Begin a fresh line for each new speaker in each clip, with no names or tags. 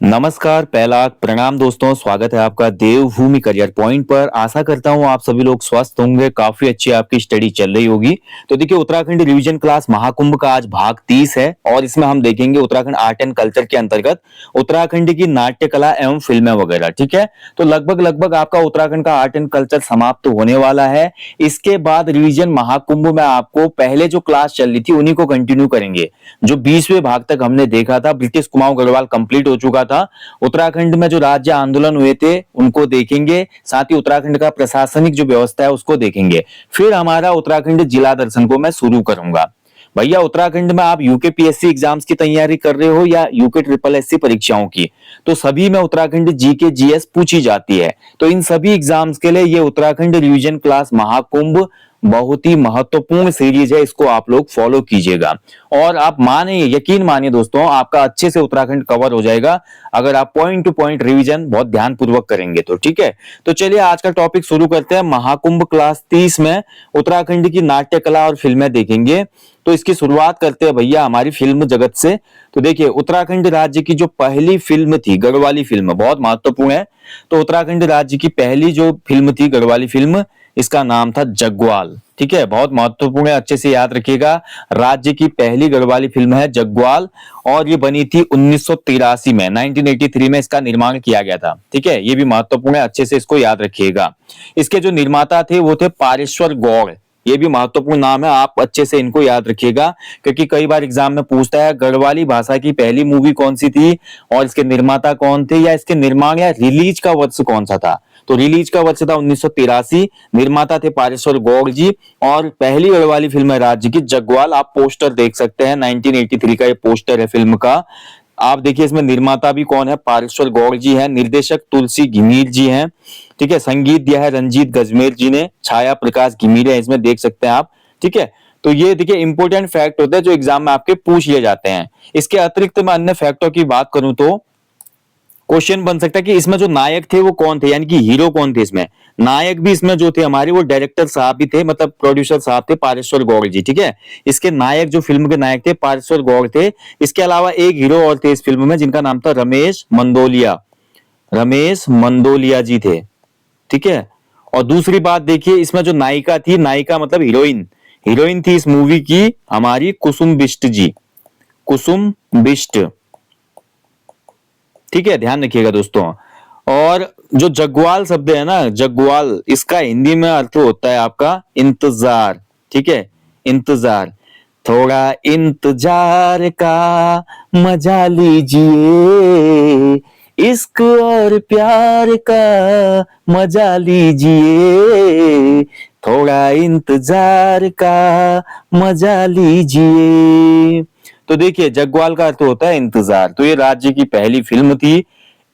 नमस्कार, पहला प्रणाम दोस्तों, स्वागत है आपका देवभूमि करियर पॉइंट पर। आशा करता हूँ आप सभी लोग स्वस्थ होंगे, काफी अच्छी आपकी स्टडी चल रही होगी। तो देखिए, उत्तराखंड रिवीजन क्लास महाकुंभ का आज भाग 30 है और इसमें हम देखेंगे उत्तराखंड आर्ट एंड कल्चर के अंतर्गत उत्तराखंड की नाट्य कला एवं फिल्में वगैरह। ठीक है, तो लगभग आपका उत्तराखंड का आर्ट एंड कल्चर समाप्त होने वाला है। इसके बाद रिवीजन महाकुंभ में आपको पहले जो क्लास चल रही थी उन्हीं को कंटिन्यू करेंगे। जो 20वें भाग तक हमने देखा था, ब्रिटिश कुमाऊं गढ़वाल कंप्लीट हो चुका था। उत्तराखंड में जो राज्य आंदोलन हुए थे उनको देखेंगे, साथ ही उत्तराखंड का प्रशासनिक जो व्यवस्था है उसको देखेंगे। फिर हमारा उत्तराखंड जिला दर्शन को मैं शुरू करूंगा। भैया, उत्तराखंड में आप यूके एग्जाम्स की तैयारी कर रहे हो या यूके ट्रिपल एससी परीक्षाओं की, तो सभी में उत्तराखंड जीके जीएस पूछी जाती है। तो इन सभी एग्जाम्स के लिए ये उत्तराखंड रिवीजन क्लास महाकुंभ बहुत ही महत्वपूर्ण सीरीज है, इसको आप लोग फॉलो कीजिएगा। और आप माने, यकीन मानिए दोस्तों, आपका अच्छे से उत्तराखंड कवर हो जाएगा अगर आप पॉइंट टू पॉइंट रिवीजन बहुत ध्यान पूर्वक करेंगे तो। ठीक है, तो चलिए आज का टॉपिक शुरू करते हैं। महाकुंभ क्लास 30 में उत्तराखंड की नाट्य कला और फिल्में देखेंगे। तो इसकी शुरुआत करते हैं भैया हमारी फिल्म जगत से। तो देखिए, उत्तराखंड राज्य की जो पहली फिल्म थी, गढ़वाली फिल्म, बहुत महत्वपूर्ण है। तो उत्तराखंड राज्य की पहली जो फिल्म थी, गढ़वाली फिल्म, इसका नाम था जग्वाल। ठीक है, बहुत महत्वपूर्ण है, अच्छे से याद रखिएगा। राज्य की पहली गढ़वाली फिल्म है जग्वाल और ये बनी थी 1983 में, 1983 में इसका निर्माण किया गया था। ठीक है, ये भी महत्वपूर्ण है, अच्छे से इसको याद रखिएगा। इसके जो निर्माता थे वो थे पारेश्वर गौड़। ये भी महत्वपूर्ण नाम है, आप अच्छे से इनको याद रखिएगा, क्योंकि कई बार एग्जाम में पूछता है गढ़वाली भाषा की पहली मूवी कौन सी थी और इसके निर्माता कौन थे, या इसके निर्माण या रिलीज का वर्ष कौन सा था। तो रिलीज का वर्ष था 1983, निर्माता थे पारेश्वर गौड़ जी, और पहली गढ़वाली फिल्म है राज्य की जग्वाल। आप पोस्टर देख सकते हैं, 1983 का ये पोस्टर है फिल्म का। आप देखिए, इसमें निर्माता भी कौन है, पारेश्वर गौड़ जी है, निर्देशक तुलसी घिमीर जी हैं। ठीक है, संगीत दिया है रंजीत गजमेर जी ने, छाया प्रकाश घिमीर है इसमें, देख सकते हैं आप। ठीक है, तो ये देखिए इंपॉर्टेंट फैक्ट होते हैं जो एग्जाम में आपके पूछ लिए जाते हैं। इसके अतिरिक्त मैं अन्य फैक्टों की बात करूं तो क्वेश्चन बन सकता है कि इसमें जो नायक थे वो कौन थे, यानी कि हीरो कौन थे इसमें। नायक भी इसमें जो थे हमारे, वो डायरेक्टर साहब भी थे, मतलब प्रोड्यूसर साहब थे, पारेश्वर गौड़ जी। ठीक है, इसके नायक, जो फिल्म के नायक थे, पारेश्वर गौड़ थे। इसके अलावा एक हीरो और थे इस फिल्म में जिनका नाम था रमेश मंदोलिया। रमेश मंदोलिया जी थे। ठीक है, और दूसरी बात देखिए, इसमें जो नायिका थी, नायिका मतलब हीरोइन, हीरोइन थी इस मूवी की हमारी कुसुम बिष्ट जी, कुसुम बिष्ट। ठीक है, ध्यान रखिएगा दोस्तों। और जो जग्वाल शब्द है ना, जग्वाल, इसका हिंदी में अर्थ होता है आपका इंतजार। ठीक है, इंतजार। थोड़ा इंतजार का मजा लीजिए, इश्क और प्यार का मजा लीजिए, थोड़ा इंतजार का मजा लीजिए। तो देखिए, जग्वाल का अर्थ होता है इंतजार। तो ये राज्य की पहली फिल्म थी,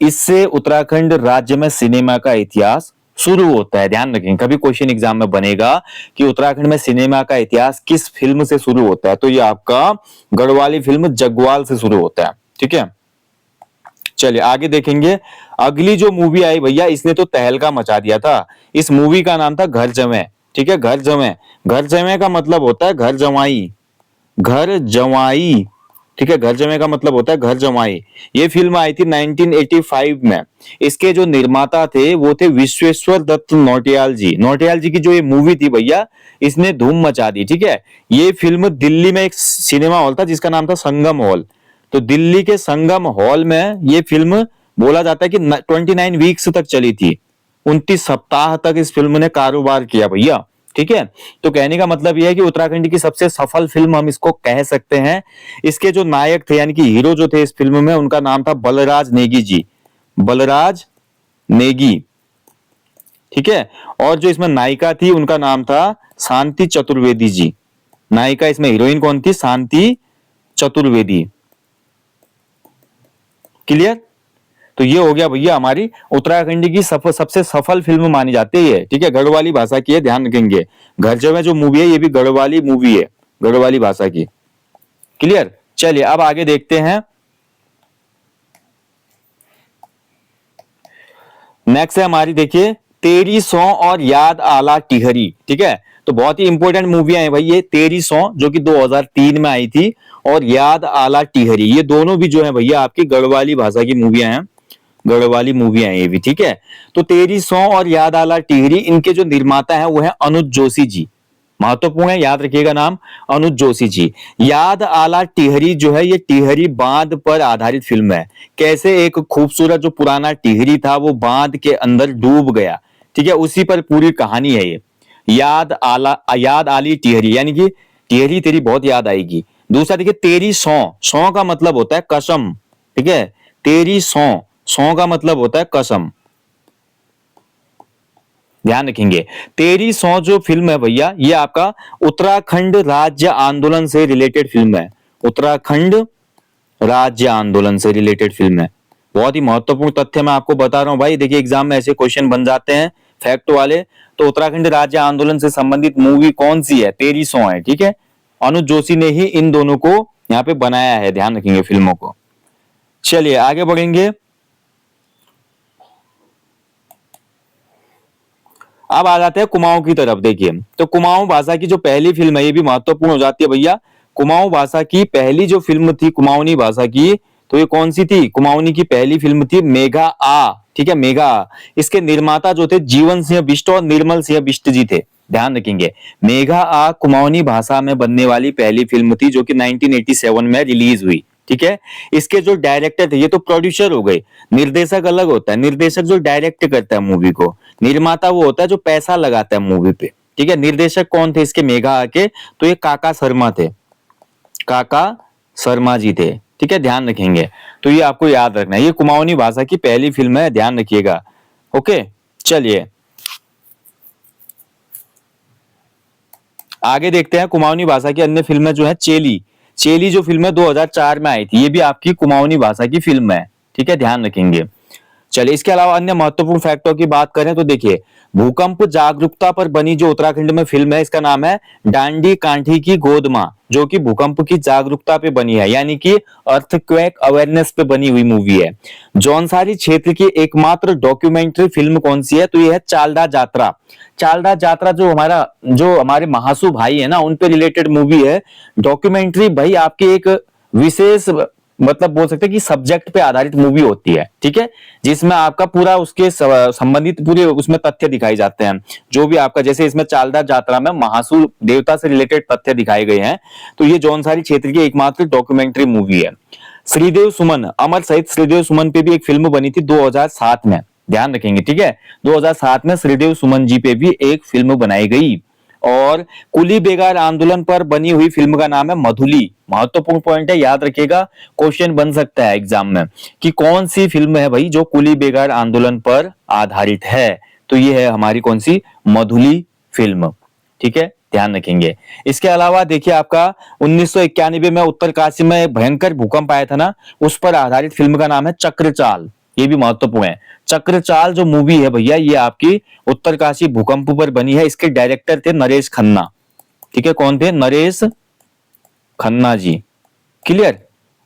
इससे उत्तराखंड राज्य में सिनेमा का इतिहास शुरू होता है। ध्यान रखें, कभी क्वेश्चन एग्जाम में बनेगा कि उत्तराखंड में सिनेमा का इतिहास किस फिल्म से शुरू होता है, तो ये आपका गढ़वाली फिल्म जग्वाल से शुरू होता है। ठीक है, चलिए आगे देखेंगे। अगली जो मूवी आई भैया, इसने तो तहलका मचा दिया था। इस मूवी का नाम था घर जमाई। ठीक है, घर जमाई। घर जमाई का मतलब होता है घर जमाई, घर जमाई। ठीक है, घर जमाई का मतलब होता है घर जमाई। ये फिल्म आई थी 1985 में। इसके जो निर्माता थे वो थे विश्वेश्वर दत्त नौटियाल जी। नौटियाल जी की जो ये मूवी थी भैया, इसने धूम मचा दी। ठीक है, ये फिल्म दिल्ली में एक सिनेमा हॉल था जिसका नाम था संगम हॉल। तो दिल्ली के संगम हॉल में ये फिल्म, बोला जाता है कि 29 वीक्स तक चली थी, 29 सप्ताह तक इस फिल्म ने कारोबार किया भैया। ठीक है, तो कहने का मतलब यह है कि उत्तराखंड की सबसे सफल फिल्म हम इसको कह सकते हैं। इसके जो नायक थे, यानी कि हीरो जो थे इस फिल्म में, उनका नाम था बलराज नेगी जी, बलराज नेगी। ठीक है, और जो इसमें नायिका थी उनका नाम था शांति चतुर्वेदी जी। नायिका इसमें, हीरोइन कौन थी, शांति चतुर्वेदी। क्लियर। तो ये हो गया भैया हमारी उत्तराखंड की सबसे सफल फिल्म मानी जाती है। ठीक है, गढ़वाली भाषा की है, ध्यान रखेंगे। घर जमाई जो मूवी है ये भी गढ़वाली मूवी है, गढ़वाली भाषा की। क्लियर। चलिए अब आगे देखते हैं। नेक्स्ट है हमारी, देखिए तेरी सौ और याद आला टिहरी। ठीक है, तो बहुत ही इंपॉर्टेंट मूवियां हैं भाई ये। तेरी सौ जो कि 2003 में आई थी, और याद आला टिहरी, ये दोनों भी जो है भैया आपकी गढ़वाली भाषा की मूवियां हैं, गढ़वाली मूवियां हैं ये भी। ठीक है, तो तेरी सौ और याद आला टिहरी, इनके जो निर्माता है वो है अनुज जोशी जी। महत्वपूर्ण है, याद रखिएगा नाम, अनुज जोशी जी। याद आला टिहरी जो है, ये टिहरी बांध पर आधारित फिल्म है। कैसे एक खूबसूरत जो पुराना टिहरी था वो बांध के अंदर डूब गया, ठीक है, उसी पर पूरी कहानी है ये। याद आली टिहरी, यानी कि टिहरी तेरी बहुत याद आएगी। दूसरा देखिए, तेरी सौ, सौ का मतलब होता है कसम। ठीक है, तेरी सौ, सौ का मतलब होता है कसम, ध्यान रखेंगे। तेरी सौ जो फिल्म है भैया, ये आपका उत्तराखंड राज्य आंदोलन से रिलेटेड फिल्म है। उत्तराखंड राज्य आंदोलन से रिलेटेड फिल्म है। बहुत ही महत्वपूर्ण तथ्य मैं आपको बता रहा हूं भाई, देखिए एग्जाम में ऐसे क्वेश्चन बन जाते हैं फैक्ट वाले। तो उत्तराखंड राज्य आंदोलन से संबंधित मूवी कौन सी है? तेरी सौ है। ठीक है, अनुज जोशी ने ही इन दोनों को यहाँ पे बनाया है, ध्यान रखेंगे फिल्मों को। चलिए आगे बढ़ेंगे। अब आ जाते हैं कुमाऊं की तरफ। देखिए, तो कुमाऊं भाषा की जो पहली फिल्म है, ये भी महत्वपूर्ण हो जाती है भैया। कुमाऊं भाषा की पहली जो फिल्म थी कुमाऊनी भाषा की, तो ये कौन सी थी? कुमाऊनी की पहली फिल्म थी मेघा आ। ठीक है, मेघा आ। इसके निर्माता जो थे जीवन सिंह बिष्ट और निर्मल सिंह बिष्ट जी थे, ध्यान रखेंगे। मेघा आ कुमाऊनी भाषा में बनने वाली पहली फिल्म थी, जो कि 1987 में रिलीज हुई। ठीक है, इसके जो डायरेक्टर थे, ये तो प्रोड्यूसर हो गए, निर्देशक अलग होता है। निर्देशक जो डायरेक्ट करता है मूवी को, निर्माता वो होता है जो पैसा लगाता है मूवी पे। ठीक है, निर्देशक कौन थे इसके मेघा के? तो ये काका शर्मा थे, काका शर्मा जी थे। ठीक है, ध्यान रखेंगे। तो ये आपको याद रखना है, ये कुमाऊनी भाषा की पहली फिल्म है, ध्यान रखिएगा। ओके, चलिए आगे देखते हैं। कुमाऊनी भाषा की अन्य फिल्में जो है, चेली, चेली जो फिल्म है 2004 में आई थी, ये भी आपकी कुमाऊनी भाषा की फिल्म है। ठीक है, ध्यान रखेंगे। चलिए, इसके अलावा अन्य महत्वपूर्ण फैक्टों की बात करें तो देखिए, भूकंप जागरूकता पर बनी जो उत्तराखंड में फिल्म है, इसका नाम है डांडी कांठी की गोद मां, जो कि भूकंप की जागरूकता पे बनी है, यानी कि अर्थक्वेक अवेयरनेस पे बनी हुई मूवी है। जौनसारी क्षेत्र की एकमात्र डॉक्यूमेंट्री फिल्म कौन सी है? तो ये है चालदा जात्रा। चालदा जात्रा जो हमारे महासू भाई है ना, उन पे रिलेटेड मूवी है। डॉक्यूमेंट्री भाई आपकी एक विशेष, मतलब बोल सकते हैं कि सब्जेक्ट पे आधारित मूवी होती है। ठीक है, जिसमें आपका पूरा उसके संबंधित पूरे उसमें तथ्य दिखाए जाते हैं। जो भी आपका, जैसे इसमें चालदा जात्रा में महासुर देवता से रिलेटेड तथ्य दिखाए गए हैं। तो ये जौनसारी क्षेत्र की एकमात्र डॉक्यूमेंट्री मूवी है। श्रीदेव सुमन, अमर सहित श्रीदेव सुमन पे भी एक फिल्म बनी थी 2007 में, ध्यान रखेंगे। ठीक है, 2007 में श्रीदेव सुमन जी पे भी एक फिल्म बनाई गई। और कुली बेगार आंदोलन पर बनी हुई फिल्म का नाम है मधुली। महत्वपूर्ण पॉइंट है, याद रखिएगा, क्वेश्चन बन सकता है एग्जाम में कि कौन सी फिल्म है भाई जो कुली बेगार आंदोलन पर आधारित है? तो ये है हमारी कौन सी? मधुली फिल्म। ठीक है, ध्यान रखेंगे। इसके अलावा देखिए, आपका 1991 में उत्तरकाशी में भयंकर भूकंप आया था ना, उस पर आधारित फिल्म का नाम है चक्रचाल। ये भी महत्वपूर्ण है। चक्रचाल जो मूवी है भैया, ये आपकी उत्तरकाशी भूकंप पर बनी है। इसके डायरेक्टर थे नरेश खन्ना। ठीक है, कौन थे? नरेश खन्ना जी। क्लियर?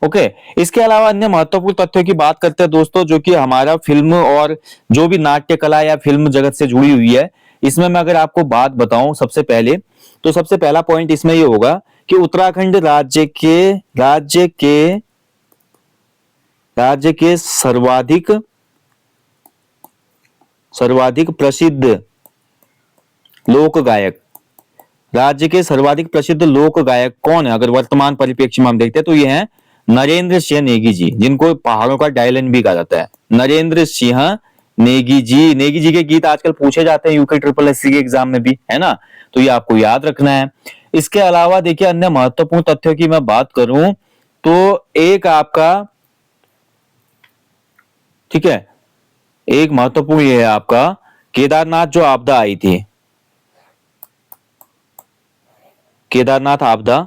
ओके। इसके अलावा अन्य महत्वपूर्ण तथ्यों की बात करते हैं दोस्तों, जो कि हमारा फिल्म और जो भी नाट्य कला या फिल्म जगत से जुड़ी हुई है, इसमें मैं अगर आपको बात बताऊं सबसे पहले, तो सबसे पहला पॉइंट इसमें ये होगा कि उत्तराखंड राज्य के सर्वाधिक प्रसिद्ध लोक गायक, राज्य के सर्वाधिक प्रसिद्ध लोक गायक कौन है? अगर वर्तमान परिप्रेक्ष्य में हम देखते हैं तो ये है नरेंद्र सिंह नेगी जी, जिनको पहाड़ों का डायलन भी कहा जाता है। नरेंद्र सिंह नेगी जी। नेगी जी के गीत आजकल पूछे जाते हैं यूके ट्रिपल एससी के एग्जाम में भी, है ना, तो ये आपको याद रखना है। इसके अलावा देखिए, अन्य महत्वपूर्ण तथ्यों की मैं बात करूं तो एक आपका, ठीक है, एक महत्वपूर्ण ये है आपका केदारनाथ जो आपदा आई थी, केदारनाथ आपदा,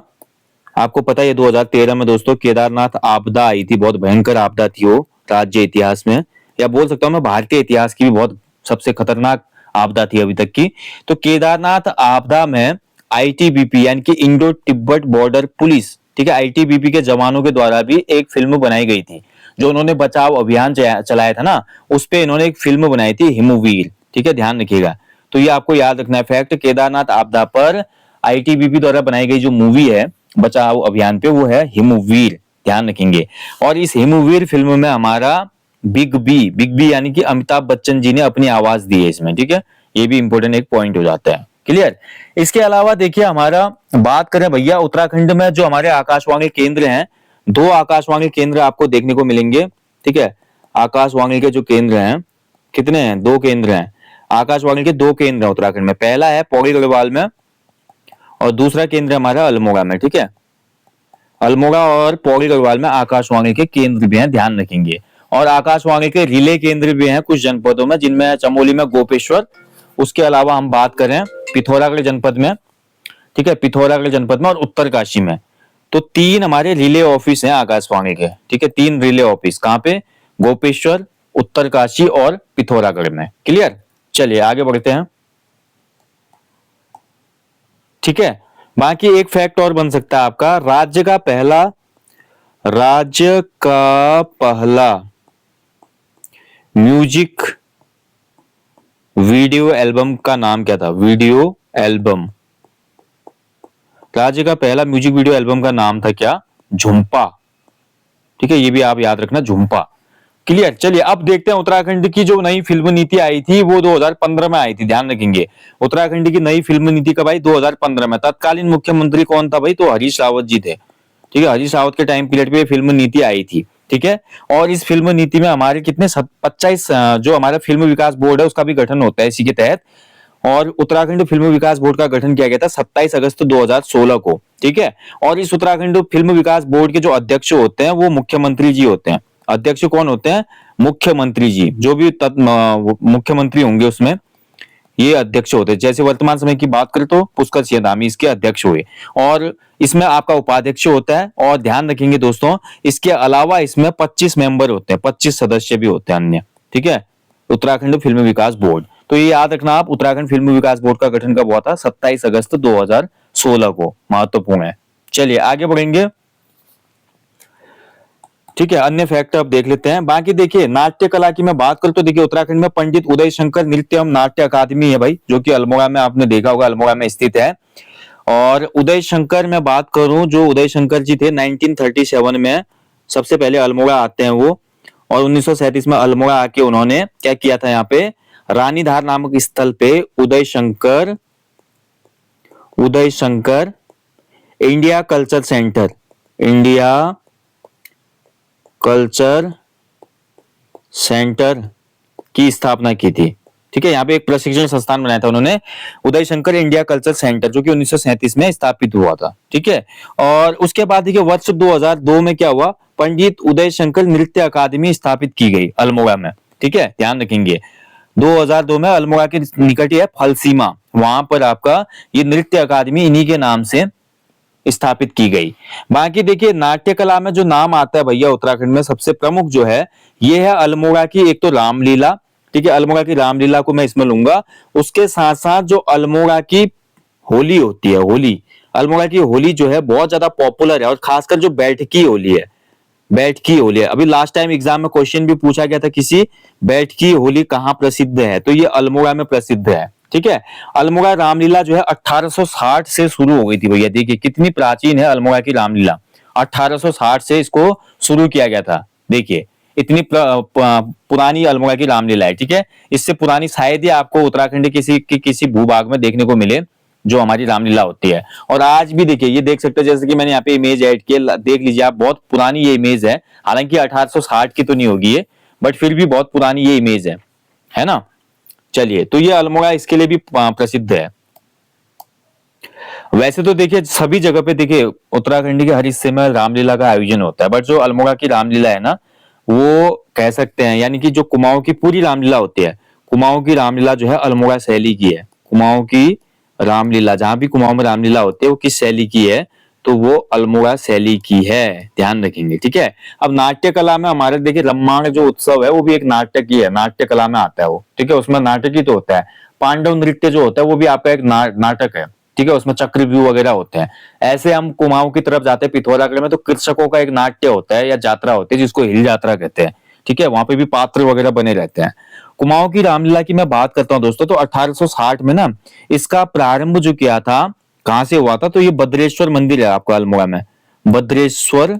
आपको पता है 2013 में दोस्तों केदारनाथ आपदा आई थी। बहुत भयंकर आपदा थी वो राज्य इतिहास में, या बोल सकता हूं मैं भारतीय इतिहास की भी बहुत सबसे खतरनाक आपदा थी अभी तक की। तो केदारनाथ आपदा में आईटीबीपी यानी कि इंडो तिब्बत बॉर्डर पुलिस, ठीक है, आईटीबीपी के जवानों के द्वारा भी एक फिल्म बनाई गई थी। जो उन्होंने बचाव अभियान चलाया था ना, उस पे इन्होंने एक फिल्म बनाई थी हिमवीर। ठीक है, ध्यान रखिएगा। तो ये आपको याद रखना है फैक्ट। केदारनाथ आपदा पर आईटीबीपी द्वारा बनाई गई जो मूवी है बचाओ अभियान पे, वो है हिमवीर, ध्यान रखेंगे। और इस हिमवीर फिल्म में हमारा बिग बी यानी कि अमिताभ बच्चन जी ने अपनी आवाज दी है इसमें, ठीक है। ये भी इंपॉर्टेंट एक पॉइंट हो जाता है, क्लियर। इसके अलावा देखिए हमारा बात करें भैया उत्तराखंड में जो हमारे आकाशवाणी केंद्र हैं, 2 आकाशवाणी केंद्र आपको देखने को मिलेंगे, ठीक है। आकाशवाणी के जो केंद्र हैं कितने हैं, 2 केंद्र हैं। आकाशवाणी के 2 केंद्र हैं उत्तराखंड में, पहला है पौड़ी गढ़वाल में और दूसरा केंद्र हमारा अल्मोड़ा में, ठीक है। अल्मोड़ा और पौड़ी गढ़वाल में आकाशवाणी के केंद्र भी हैं, ध्यान रखेंगे। और आकाशवाणी के रिले केंद्र भी हैं कुछ जनपदों में, जिनमें चमोली में गोपेश्वर, उसके अलावा हम बात करें पिथौरागढ़ जनपद में, ठीक है, पिथौरागढ़ जनपद में और उत्तरकाशी में। तो 3 हमारे रिले ऑफिस हैं आकाशवाणी के, ठीक है, 3 रिले ऑफिस कहां पे, गोपेश्वर, उत्तरकाशी और पिथौरागढ़ में, क्लियर। चलिए आगे बढ़ते हैं, ठीक है। बाकी एक फैक्ट और बन सकता है आपका, राज्य का पहला म्यूजिक वीडियो एल्बम का नाम क्या था, वीडियो एल्बम, राज्य का पहला म्यूजिक वीडियो एल्बम का नाम था क्या, झुम्पा, ठीक है, ये भी आप याद रखना, झुम्पा, क्लियर। चलिए अब देखते हैं उत्तराखंड की जो नई फिल्म नीति आई थी वो 2015 में आई थी, ध्यान रखेंगे। उत्तराखंड की नई फिल्म नीति कब आई, 2015 में। तत्कालीन मुख्यमंत्री कौन था भाई, तो हरीश रावत जी थे, ठीक है। हरीश रावत के टाइम पीरियड पे फिल्म नीति आई थी, ठीक है। और इस फिल्म नीति में हमारे कितने 25 जो हमारा फिल्म विकास बोर्ड है उसका भी गठन होता है इसी के तहत। और उत्तराखंड फिल्म विकास बोर्ड का गठन किया गया था 27 अगस्त 2016 को, ठीक है। और इस उत्तराखंड फिल्म विकास बोर्ड के जो अध्यक्ष होते हैं वो मुख्यमंत्री जी होते हैं। अध्यक्ष कौन होते हैं, मुख्यमंत्री जी, जो भी मुख्यमंत्री होंगे उसमें ये अध्यक्ष होते हैं। जैसे वर्तमान समय की बात करें तो पुष्कर सिंह धामी इसके अध्यक्ष हुए, और इसमें आपका उपाध्यक्ष होता है। और ध्यान रखेंगे दोस्तों, इसके अलावा इसमें 25 मेंबर होते हैं, 25 सदस्य भी होते हैं अन्य, ठीक है, उत्तराखंड फिल्म विकास बोर्ड। तो ये याद रखना आप, उत्तराखंड फिल्म विकास बोर्ड का गठन कब हुआ था, 27 अगस्त 2016 को, महत्वपूर्ण है। चलिए आगे बढ़ेंगे, ठीक है। अन्य फैक्ट अब देख लेते हैं। बाकी देखिए नाट्य कला की मैं बात करूं तो देखिए उत्तराखंड में पंडित उदय शंकर नृत्य एवं नाट्य अकादमी है भाई, जो कि अल्मोड़ा में आपने देखा होगा, अल्मोड़ा में स्थित है। और उदय शंकर में बात करूं, जो उदय शंकर जी थे 1937 में सबसे पहले अल्मोड़ा आते हैं वो, और 1937 में अल्मोड़ा आके उन्होंने क्या किया था, यहाँ पे रानीधार नामक स्थल पे Uday Shankar India culture centre की स्थापना की थी, ठीक है। यहाँ पे एक प्रशिक्षण संस्थान बनाया था उन्होंने, Uday Shankar India culture centre, जो कि 1937 में स्थापित हुआ था, ठीक है। और उसके बाद देखिए वर्ष 2002 में क्या हुआ, पंडित उदय शंकर नृत्य अकादमी स्थापित की गई अल्मोड़ा में, ठीक है, ध्यान रखेंगे। 2002 में अल्मोड़ा के निकट है फलसीमा, वहां पर आपका ये नृत्य अकादमी इन्हीं के नाम से स्थापित की गई। बाकी देखिए नाट्य कला में जो नाम आता है भैया उत्तराखंड में सबसे प्रमुख जो है ये है अल्मोड़ा की एक तो रामलीला, ठीक है, अल्मोड़ा की रामलीला को मैं इसमें लूंगा। उसके साथ साथ जो अल्मोड़ा की होली होती है, होली, अल्मोड़ा की होली जो है बहुत ज्यादा पॉपुलर है, और खासकर जो बैठकी होली है, अभी लास्ट टाइम एग्जाम में क्वेश्चन भी पूछा गया था किसी, बैठकी होली कहाँ प्रसिद्ध है, तो ये अल्मोड़ा में प्रसिद्ध है, ठीक है। अल्मोड़ा रामलीला जो है 1860 से शुरू हो गई थी भैया, देखिए कितनी प्राचीन है अल्मोड़ा की रामलीला, 1860 से इसको शुरू किया गया था, देखिए इतनी पुरानी अल्मोड़ा की रामलीला है, ठीक है। इससे पुरानी शायद ही आपको उत्तराखंड किसी भूभाग में देखने को मिले जो हमारी रामलीला होती है। और आज भी देखिए ये देख सकते हैं, जैसे कि मैंने यहाँ पे इमेज ऐड की, देख लीजिए आप, बहुत पुरानी ये इमेज है, हालांकि 1860 की तो नहीं होगी ये, बट फिर भी बहुत पुरानी ये इमेज है ना। चलिए, तो ये अल्मोड़ा इसके लिए भी प्रसिद्ध है। वैसे तो देखिए सभी जगह पे देखिए उत्तराखंड के हर हिस्से में रामलीला का आयोजन होता है, बट जो अल्मोड़ा की रामलीला है ना, वो कह सकते हैं, यानी कि जो कुमाऊं की पूरी रामलीला होती है, कुमाऊं की रामलीला जो है अल्मोड़ा शैली की है। कुमाऊं की रामलीला, जहां भी कुमाऊं में रामलीला होती है वो किस शैली की है, तो वो अल्मोड़ा शैली की है, ध्यान रखेंगे, ठीक है। अब नाट्य कला में हमारे देखिए रम्माण जो उत्सव है वो भी एक नाटक ही है, नाट्य कला में आता है वो, ठीक है, उसमें नाटक ही तो होता है। पांडव नृत्य जो होता है वो भी आपका एक नाटक है, ठीक है, उसमें चक्रव्यूह वगैरह होते हैं। ऐसे हम कुमाऊं की तरफ जाते हैं पिथौरागढ़ में, तो कृषकों का एक नाट्य होता है या यात्रा होती है जिसको हिल यात्रा कहते हैं, ठीक है, वहां पे भी पात्र वगैरह बने रहते हैं। कुमाऊं की रामलीला की मैं बात करता हूँ दोस्तों, तो 1860 में ना इसका प्रारंभ जो किया था, कहां से हुआ था, तो ये भद्रेश्वर मंदिर है आपका अल्मोड़ा में, भद्रेश्वर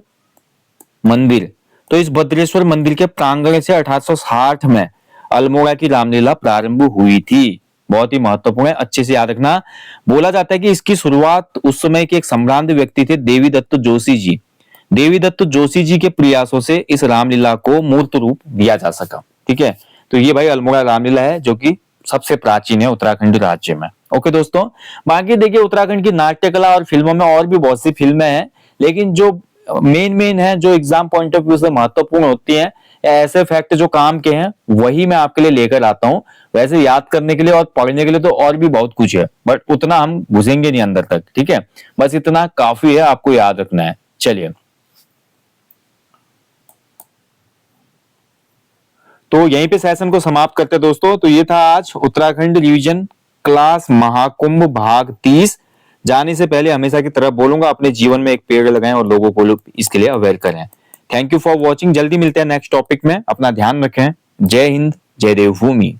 मंदिर। तो इस भद्रेश्वर मंदिर के प्रांगण से 1860 में अल्मोड़ा की रामलीला प्रारंभ हुई थी। बहुत ही महत्वपूर्ण है, अच्छे से याद रखना। बोला जाता है कि इसकी शुरुआत उस समय के एक सम्भ्रांत व्यक्ति थे, देवी दत्त जोशी जी। देवी दत्त जोशी जी के प्रयासों से इस रामलीला को मूर्त रूप दिया जा सका। ठीक है, तो ये भाई अल्मोड़ा रामलीला है जो कि सबसे प्राचीन है उत्तराखंड राज्य में। ओके दोस्तों, बाकी देखिए उत्तराखंड की नाट्य कला और फिल्मों में और भी बहुत सी फिल्में हैं, लेकिन जो मेन है, जो एग्जाम पॉइंट ऑफ व्यू से महत्वपूर्ण होती हैं, ऐसे फैक्ट जो काम के हैं, वही मैं आपके लिए लेकर आता हूं। वैसे याद करने के लिए और पढ़ने के लिए तो और भी बहुत कुछ है, बट उतना हम घुसेंगे नहीं अंदर तक। ठीक है, बस इतना काफी है, आपको याद रखना है। चलिए, तो यहीं पे सेशन को समाप्त करते हैं दोस्तों। तो ये था आज उत्तराखंड रिवीजन क्लास महाकुंभ भाग 30। जाने से पहले हमेशा की तरह बोलूंगा, अपने जीवन में एक पेड़ लगाएं और लोगों को इसके लिए अवेयर करें। Thank you for watching. जल्दी मिलते हैं नेक्स्ट टॉपिक में। अपना ध्यान रखें। जय हिंद, जय देवभूमि।